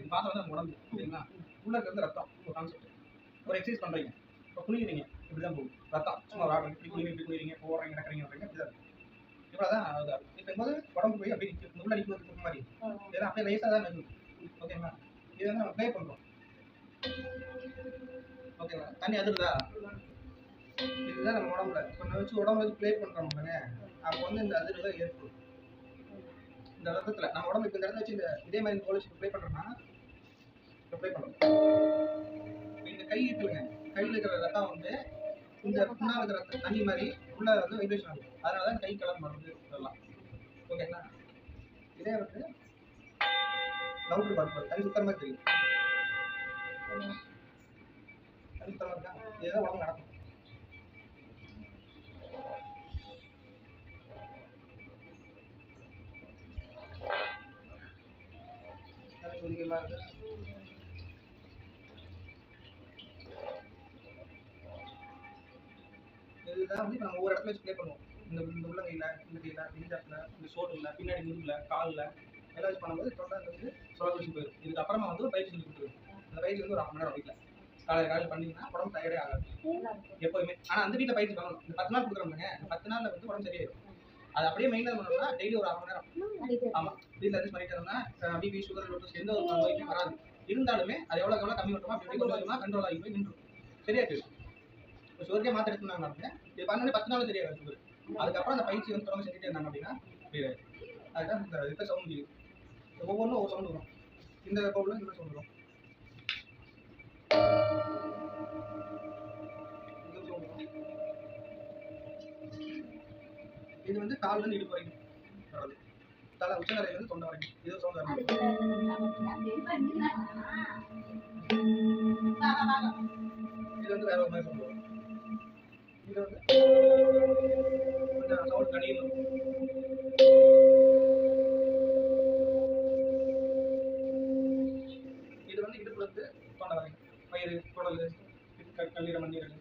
இது பார்த்தா வந்து நம்ம உடம்பு சரிங்களா? உள்ள இருக்கிறது ரத்தம் ஒரு கான்செப்ட். ஒரு எக்ஸசைஸ் பண்றீங்க, இப்போ குனிகிறீங்க, இப்படிதான் போகும் ரத்தம். சும்மா இப்படி குனிறீங்க, போறீங்க, நடக்கிறீங்க, இப்படிதான் இருக்கும். இவ்வளோதான் அது. இருக்கும்போது உடம்பு போய் அப்படியே நிற்கும். உள்ள நிற்கிறது மாதிரி இதெல்லாம் அப்படியே லேசாக தான் நிற்கும். ஓகேங்களா? இதை வந்து நம்ம ப்ளே பண்ணுறோம். ஓகேங்களா? தண்ணி அதிருதா? இதுதான் நம்ம உடம்புல இப்போ வச்சு உடம்புல வச்சு ப்ளே பண்ணுறோம் பாருங்க. அப்போ வந்து இந்த அதிர்வு ஏற்படும். இந்த ரத்தத்தில் நம்ம உடம்பு இப்போ இந்த இடத்துல வச்சு இந்த இதே மாதிரி போலீஸ் ப்ளே பண்ணுறோம்னா ப்ளே பண்ணுறோம். இந்த கை இருக்குங்க, கையில் இருக்கிற ரத்தம் வந்து இந்த முன்னால் இருக்கிற தண்ணி மாதிரி உள்ள வந்து வைப்ரேஷன் ஆகும். அதனால தான் கை கலர் மருந்து இதெல்லாம். ஓகேங்களா? இதே வந்து லவுட்ரு பார்க்க தண்ணி சுத்தர மாதிரி தெரியும். தண்ணி சுத்தர மாதிரி தான் இதுதான் உடம்பு நடக்கும். இதுதான் வந்து நம்ம ஒவ்வொரு இடத்துல வச்சு ப்ளே பண்ணுவோம். இந்த உள்ளங்கையில், இந்த கையில், இந்த இடத்துல, இந்த ஷோல்டரில், பின்னாடி முதுகில், காலில் எல்லாம் வச்சு பண்ணும்போது தொடர்ந்து வந்து சுழல் வச்சு போயிடும். இதுக்கு அப்புறமா வந்து ஒரு பயிற்சி சொல்லி கொடுத்துருவோம். அந்த பயிற்சி வந்து ஒரு 1/2 மணி நேரம் வீட்டில் காலையில் பண்ணிங்கன்னா உடம்பு டயர்டே ஆகாது எப்போதுமே. ஆனால் அந்த வீட்டில் பயிற்சி பண்ணணும். இந்த 10 நாள் கொடுக்குறோம்ங்க, இந்த 10 நாளில் வந்து உடம்பு சரியாயிடும். அது அப்படியே மெயின்டைன் பண்ணணும்னா டெய்லி ஒரு 1/2 மணி நேரம். ஆமாம், வீட்டில் அட்ஜஸ்ட் பண்ணிட்டு இருந்தோம்னா பிபி, சுகர், லோட்டஸ் எந்த ஒரு நோயுமே வராது. இருந்தாலுமே அது எவ்வளோ கம்மி பண்ணுறோமோ அப்படி கொஞ்சம் கொஞ்சமாக கண்ட்ரோல் ஆகி போய் நின்றுடும். சரியா போயிடும். இப்போ சுகருக்கே மாத்திரை எடுத்துனாங்க இது பண்ணோடனே 10 நாள் சரியாகும் சுகர். அதுக்கப்புறம் அந்த பயிற்சி வந்து தொடர்ந்து செஞ்சுட்டே இருந்தாங்க அப்படின்னா சரியாயிடும். அதுதான் இந்த இப்போ சவுண்ட் முடியுது. ஒவ்வொன்றும் ஒவ்வொரு சவுண்ட் வரும். இந்த பவுலில் இந்த சவுண்ட் வரும். இது வந்து கால்ல இருந்து இடுப்பு வரைக்கும் வர்றது. தலை உச்சந்தலையில இருந்து தொண்டை வரைக்கும் இது சவுண்ட் வரும். இது வந்து வேற ஒரு மாதிரி சவுண்ட் வரும். இது வந்து கொஞ்சம் சவுண்ட் கடியும். இது வந்து இடுப்புல இருந்து தொண்டை வரைக்கும் வயிறு, குடல், கல்லீரல், மண்ணீரல்